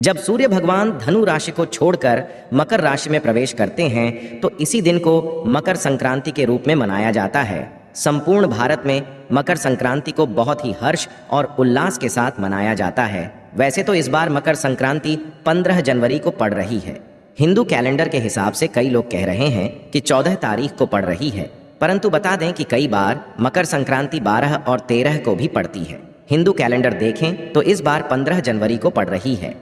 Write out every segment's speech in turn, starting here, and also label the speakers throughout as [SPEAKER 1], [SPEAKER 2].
[SPEAKER 1] जब सूर्य भगवान धनु राशि को छोड़कर मकर राशि में प्रवेश करते हैं तो इसी दिन को मकर संक्रांति के रूप में मनाया जाता है। संपूर्ण भारत में मकर संक्रांति को बहुत ही हर्ष और उल्लास के साथ मनाया जाता है। वैसे तो इस बार मकर संक्रांति 15 जनवरी को पड़ रही है। हिंदू कैलेंडर के हिसाब से कई लोग कह रहे हैं कि 14 तारीख को पड़ रही है, परंतु बता दें कि कई बार मकर संक्रांति 12 और 13 को भी पड़ती है। हिंदू कैलेंडर देखें तो इस बार 15 जनवरी को पड़ रही है।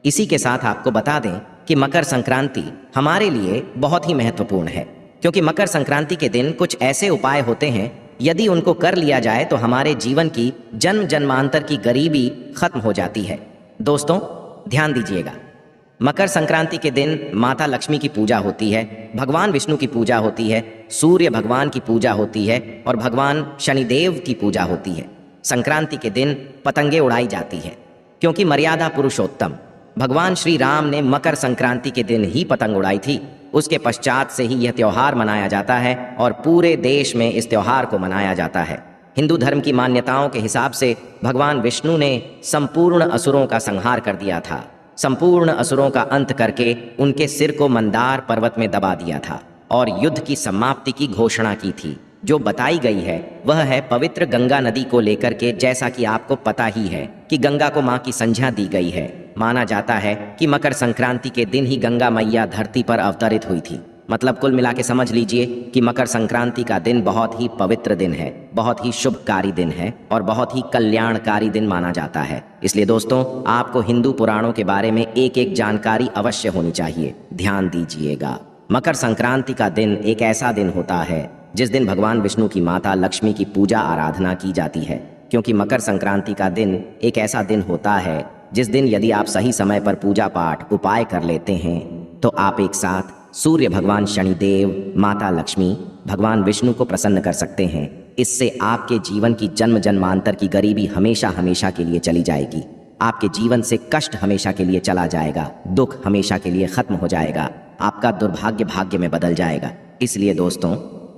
[SPEAKER 1] इसी के साथ आपको बता दें कि मकर संक्रांति हमारे लिए बहुत ही महत्वपूर्ण है, क्योंकि मकर संक्रांति के दिन कुछ ऐसे उपाय होते हैं, यदि उनको कर लिया जाए तो हमारे जीवन की जन्म जन्मांतर की गरीबी खत्म हो जाती है। दोस्तों ध्यान दीजिएगा, मकर संक्रांति के दिन माता लक्ष्मी की पूजा होती है, भगवान विष्णु की पूजा होती है, सूर्य भगवान की पूजा होती है और भगवान शनिदेव की पूजा होती है। संक्रांति के दिन पतंगे उड़ाई जाती है, क्योंकि मर्यादा पुरुषोत्तम भगवान श्री राम ने मकर संक्रांति के दिन ही पतंग उड़ाई थी। उसके पश्चात से ही यह त्यौहार मनाया जाता है और पूरे देश में इस त्यौहार को मनाया जाता है। हिंदू धर्म की मान्यताओं के हिसाब से भगवान विष्णु ने संपूर्ण असुरों का संहार कर दिया था, संपूर्ण असुरों का अंत करके उनके सिर को मंदार पर्वत में दबा दिया था और युद्ध की समाप्ति की घोषणा की थी। जो बताई गई है वह है पवित्र गंगा नदी को लेकर के। जैसा कि आपको पता ही है कि गंगा को माँ की संज्ञा दी गई है। माना जाता है कि मकर संक्रांति के दिन ही गंगा मैया धरती पर अवतरित हुई थी। मतलब कुल मिला के समझ लीजिए कि मकर संक्रांति का दिन बहुत ही पवित्र दिन है, बहुत ही शुभकारी दिन है और बहुत ही कल्याणकारी दिन माना जाता है। इसलिए दोस्तों आपको हिंदू पुराणों के बारे में एक एक जानकारी अवश्य होनी चाहिए। ध्यान दीजिएगा, मकर संक्रांति का दिन एक ऐसा दिन होता है जिस दिन भगवान विष्णु की माता लक्ष्मी की पूजा आराधना की जाती है। क्योंकि मकर संक्रांति का दिन एक ऐसा दिन होता है जिस दिन यदि आप सही समय पर पूजा पाठ उपाय कर लेते हैं तो आप एक साथ सूर्य भगवान शनिदेव, माता लक्ष्मी, भगवान विष्णु को प्रसन्न कर सकते हैं। इससे आपके जीवन की जन्म जन्मांतर की गरीबी हमेशा हमेशा के लिए चली जाएगी। आपके जीवन से कष्ट हमेशा के लिए चला जाएगा, दुख हमेशा के लिए खत्म हो जाएगा, आपका दुर्भाग्य भाग्य में बदल जाएगा। इसलिए दोस्तों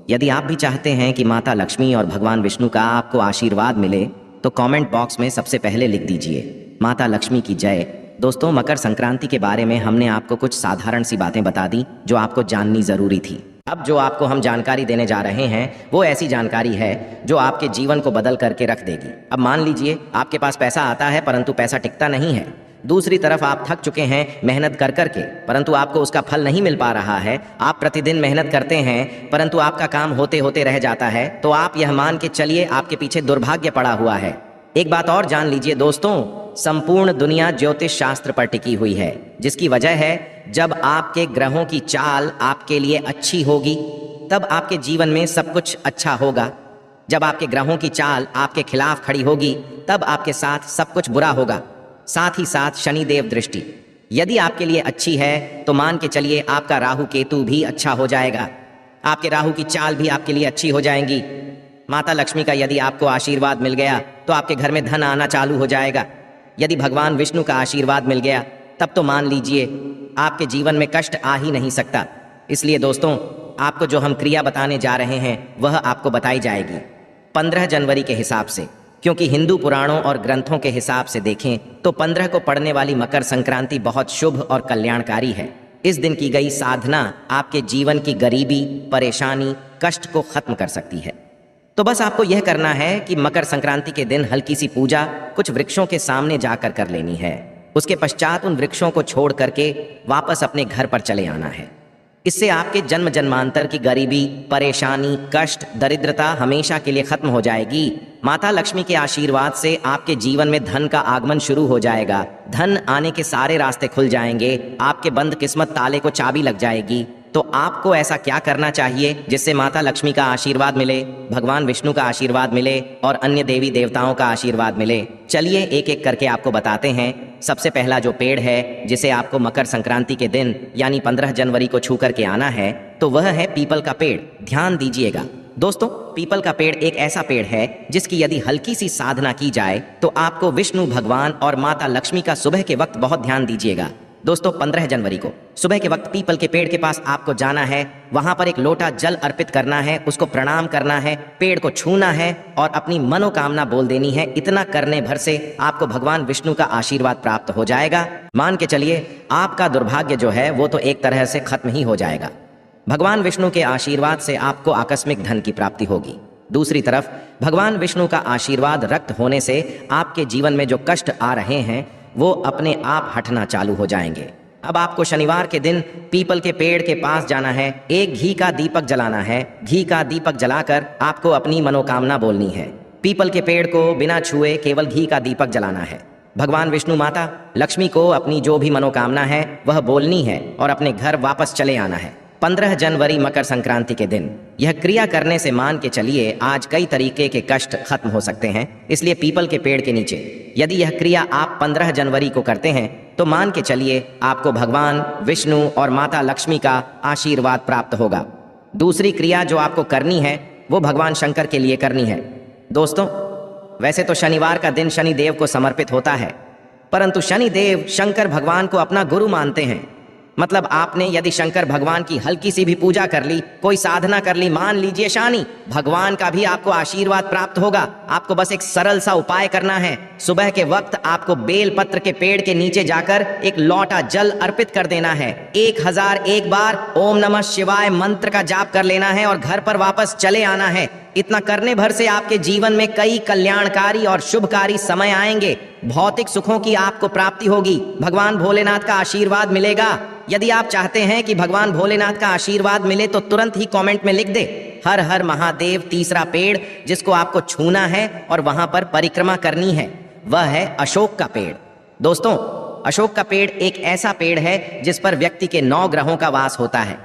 [SPEAKER 1] यदि आप भी चाहते हैं कि माता लक्ष्मी और भगवान विष्णु का आपको आशीर्वाद मिले तो कमेंट बॉक्स में सबसे पहले लिख दीजिए माता लक्ष्मी की जय। दोस्तों मकर संक्रांति के बारे में हमने आपको कुछ साधारण सी बातें बता दी जो आपको जाननी ज़रूरी थी। अब जो आपको हम जानकारी देने जा रहे हैं वो ऐसी जानकारी है जो आपके जीवन को बदल करके रख देगी। अब मान लीजिए आपके पास पैसा आता है परंतु पैसा टिकता नहीं है। दूसरी तरफ आप थक चुके हैं मेहनत कर करके, परंतु आपको उसका फल नहीं मिल पा रहा है। आप प्रतिदिन मेहनत करते हैं परंतु आपका काम होते होते रह जाता है, तो आप यह मान के चलिए आपके पीछे दुर्भाग्य पड़ा हुआ है। एक बात और जान लीजिए दोस्तों, संपूर्ण दुनिया ज्योतिष शास्त्र पर टिकी हुई है, जिसकी वजह है जब आपके ग्रहों की चाल आपके लिए अच्छी होगी तब आपके जीवन में सब कुछ अच्छा होगा। जब आपके ग्रहों की चाल आपके खिलाफ खड़ी होगी तब आपके साथ सब कुछ बुरा होगा। साथ ही साथ शनिदेव दृष्टि यदि आपके लिए अच्छी है तो मान के चलिए आपका राहु केतु भी अच्छा हो जाएगा, आपके राहु की चाल भी आपके लिए अच्छी हो जाएंगी। माता लक्ष्मी का यदि आपको आशीर्वाद मिल गया तो आपके घर में धन आना चालू हो जाएगा। यदि भगवान विष्णु का आशीर्वाद मिल गया तब तो मान लीजिए आपके जीवन में कष्ट आ ही नहीं सकता। इसलिए दोस्तों आपको जो हम क्रिया बताने जा रहे हैं वह आपको बताई जाएगी 15 जनवरी के हिसाब से, क्योंकि हिंदू पुराणों और ग्रंथों के हिसाब से देखें तो 15 को पड़ने वाली मकर संक्रांति बहुत शुभ और कल्याणकारी है। इस दिन की गई साधना आपके जीवन की गरीबी, परेशानी, कष्ट को खत्म कर सकती है। तो बस आपको यह करना है कि मकर संक्रांति के दिन हल्की सी पूजा कुछ वृक्षों के सामने जाकर कर लेनी है। उसके पश्चात उन वृक्षों को छोड़ करके वापस अपने घर पर चले आना है। इससे आपके जन्म जन्मांतर की गरीबी, परेशानी, कष्ट, दरिद्रता हमेशा के लिए खत्म हो जाएगी। माता लक्ष्मी के आशीर्वाद से आपके जीवन में धन का आगमन शुरू हो जाएगा। धन आने के सारे रास्ते खुल जाएंगे, आपके बंद किस्मत ताले को चाबी लग जाएगी। तो आपको ऐसा क्या करना चाहिए जिससे माता लक्ष्मी का आशीर्वाद मिले, भगवान विष्णु का आशीर्वाद मिले और अन्य देवी देवताओं का आशीर्वाद मिले? चलिए एक एक करके आपको बताते हैं। सबसे पहला जो पेड़ है जिसे आपको मकर संक्रांति के दिन यानी 15 जनवरी को छू करके आना है तो वह है पीपल का पेड़। ध्यान दीजिएगा दोस्तों, पीपल का पेड़ एक ऐसा पेड़ है जिसकी यदि हल्की सी साधना की जाए तो आपको विष्णु भगवान और माता लक्ष्मी का सुबह के वक्त बहुत ध्यान दीजिएगा, दोस्तों 15 जनवरी को सुबह के वक्त पीपल के पेड़ के पास आपको जाना है। वहां पर एक लोटा जल अर्पित करना है, उसको प्रणाम करना है, पेड़ को छूना है और अपनी मनोकामना बोल देनी है। इतना करने भर से आपको भगवान विष्णु का आशीर्वाद प्राप्त हो जाएगा। मान के चलिए आपका दुर्भाग्य जो है वो तो एक तरह से खत्म ही हो जाएगा। भगवान विष्णु के आशीर्वाद से आपको आकस्मिक धन की प्राप्ति होगी। दूसरी तरफ भगवान विष्णु का आशीर्वाद रक्त होने से आपके जीवन में जो कष्ट आ रहे हैं वो अपने आप हटना चालू हो जाएंगे। अब आपको शनिवार के दिन पीपल के पेड़ के पास जाना है, एक घी का दीपक जलाना है। घी का दीपक जलाकर आपको अपनी मनोकामना बोलनी है। पीपल के पेड़ को बिना छुए केवल घी का दीपक जलाना है। भगवान विष्णु माता लक्ष्मी को अपनी जो भी मनोकामना है वह बोलनी है और अपने घर वापस चले आना है। 15 जनवरी मकर संक्रांति के दिन यह क्रिया करने से मान के चलिए आज कई तरीके के कष्ट खत्म हो सकते हैं। इसलिए पीपल के पेड़ के नीचे यदि यह क्रिया आप 15 जनवरी को करते हैं तो मान के चलिए आपको भगवान विष्णु और माता लक्ष्मी का आशीर्वाद प्राप्त होगा। दूसरी क्रिया जो आपको करनी है वो भगवान शंकर के लिए करनी है। दोस्तों वैसे तो शनिवार का दिन शनि देव को समर्पित होता है, परंतु शनि देव शंकर भगवान को अपना गुरु मानते हैं। मतलब आपने यदि शंकर भगवान की हल्की सी भी पूजा कर ली, कोई साधना कर ली, मान लीजिए शनि भगवान का भी आपको आशीर्वाद प्राप्त होगा। आपको बस एक सरल सा उपाय करना है। सुबह के वक्त आपको बेल पत्र के पेड़ के नीचे जाकर एक लोटा जल अर्पित कर देना है। 1001 बार ओम नमः शिवाय मंत्र का जाप कर लेना है और घर पर वापस चले आना है। इतना करने भर से आपके जीवन में कई कल्याणकारी और शुभकारी समय आएंगे। भौतिक सुखों की आपको प्राप्ति होगी। भगवान भोलेनाथ का आशीर्वाद मिलेगा। यदि आप चाहते हैं कि भगवान भोलेनाथ का आशीर्वाद मिले तो तुरंत ही कमेंट में लिख दे हर हर महादेव। तीसरा पेड़ जिसको आपको छूना है और वहां पर परिक्रमा करनी है वह है अशोक का पेड़। दोस्तों अशोक का पेड़ एक ऐसा पेड़ है जिस पर व्यक्ति के 9 ग्रहों का वास होता है।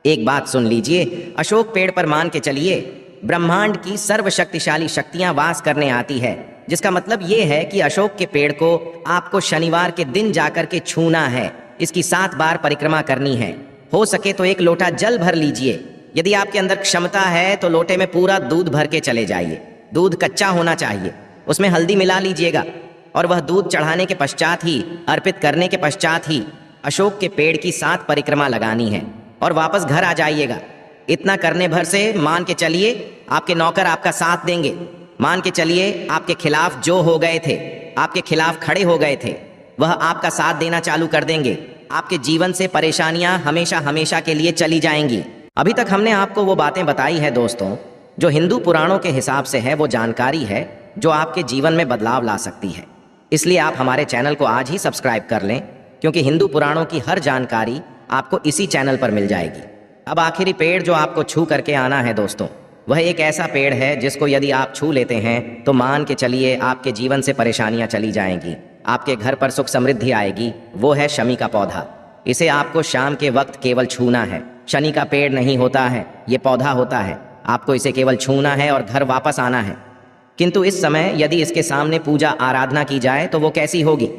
[SPEAKER 1] एक बात सुन लीजिए, अशोक पेड़ पर मान के चलिए ब्रह्मांड की सर्वशक्तिशाली शक्तियां वास करने आती है, जिसका मतलब ये है कि अशोक के पेड़ को आपको शनिवार के दिन जाकर के छूना है। इसकी 7 बार परिक्रमा करनी है। हो सके तो एक लोटा जल भर लीजिए। यदि आपके अंदर क्षमता है तो लोटे में पूरा दूध भर के चले जाइए। दूध कच्चा होना चाहिए, उसमें हल्दी मिला लीजिएगा और वह दूध चढ़ाने के पश्चात ही, अर्पित करने के पश्चात ही अशोक के पेड़ की 7 परिक्रमा लगानी है और वापस घर आ जाइएगा। इतना करने भर से मान के चलिए आपके नौकर आपका साथ देंगे। मान के चलिए आपके खिलाफ जो हो गए थे, आपके खिलाफ खड़े हो गए थे, वह आपका साथ देना चालू कर देंगे। आपके जीवन से परेशानियां हमेशा हमेशा के लिए चली जाएंगी। अभी तक हमने आपको वो बातें बताई है दोस्तों जो हिंदू पुराणों के हिसाब से है, वो जानकारी है जो आपके जीवन में बदलाव ला सकती है। इसलिए आप हमारे चैनल को आज ही सब्सक्राइब कर लें, क्योंकि हिंदू पुराणों की हर जानकारी आपको इसी चैनल पर मिल जाएगी। अब आखिरी पेड़ जो आपको छू करके आना है दोस्तों, वह एक ऐसा पेड़ है जिसको यदि आप छू लेते हैं तो मान के चलिए आपके जीवन से परेशानियां चली जाएंगी, आपके घर पर सुख समृद्धि आएगी। वो है शमी का पौधा। इसे आपको शाम के वक्त केवल छूना है। शनि का पेड़ नहीं होता है, ये पौधा होता है। आपको इसे केवल छूना है और घर वापस आना है। किंतु इस समय यदि इसके सामने पूजा आराधना की जाए तो वो कैसी होगी,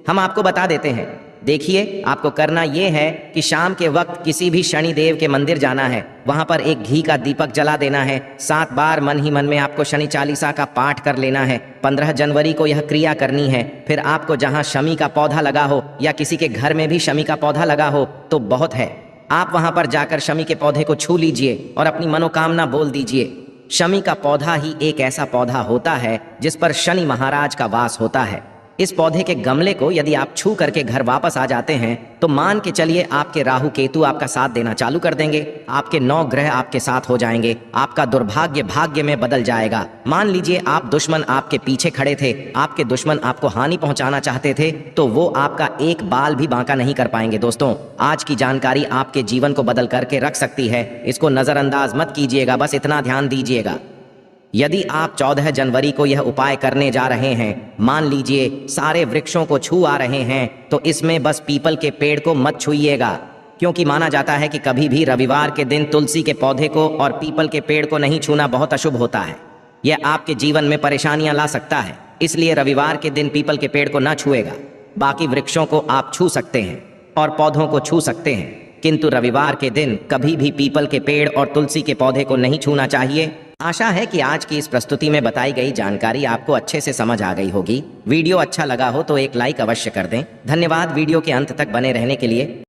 [SPEAKER 1] हम आपको बता देते हैं। देखिए आपको करना ये है कि शाम के वक्त किसी भी शनि देव के मंदिर जाना है, वहां पर एक घी का दीपक जला देना है। 7 बार मन ही मन में आपको शनि चालीसा का पाठ कर लेना है। 15 जनवरी को यह क्रिया करनी है। फिर आपको जहां शमी का पौधा लगा हो या किसी के घर में भी शमी का पौधा लगा हो तो बहुत है, आप वहां पर जाकर शमी के पौधे को छू लीजिए और अपनी मनोकामना बोल दीजिए। शमी का पौधा ही एक ऐसा पौधा होता है जिस पर शनि महाराज का वास होता है। इस पौधे के गमले को यदि आप छू करके घर वापस आ जाते हैं तो मान के चलिए आपके राहु केतु आपका साथ देना चालू कर देंगे। आपके 9 ग्रह आपके साथ हो जाएंगे। आपका दुर्भाग्य भाग्य में बदल जाएगा। मान लीजिए आप दुश्मन आपके पीछे खड़े थे, आपके दुश्मन आपको हानि पहुंचाना चाहते थे, तो वो आपका एक बाल भी बांका नहीं कर पाएंगे। दोस्तों आज की जानकारी आपके जीवन को बदल करके रख सकती है। इसको नजरअंदाज मत कीजिएगा, बस इतना ध्यान दीजिएगा। यदि आप 14 जनवरी को यह उपाय करने जा रहे हैं, मान लीजिए सारे वृक्षों को छू आ रहे हैं, तो इसमें बस पीपल के पेड़ को मत छूइएगा, क्योंकि माना जाता है कि कभी भी रविवार के दिन तुलसी के पौधे को और पीपल के पेड़ को नहीं छूना बहुत अशुभ होता है। यह आपके जीवन में परेशानियां ला सकता है। इसलिए रविवार के दिन पीपल के पेड़ को न छुएगा। बाकी वृक्षों को आप छू सकते हैं और पौधों को छू सकते हैं, किंतु रविवार के दिन कभी भी पीपल के पेड़ और तुलसी के पौधे को नहीं छूना चाहिए। आशा है कि आज की इस प्रस्तुति में बताई गई जानकारी आपको अच्छे से समझ आ गई होगी। वीडियो अच्छा लगा हो तो एक लाइक अवश्य कर दें। धन्यवाद वीडियो के अंत तक बने रहने के लिए।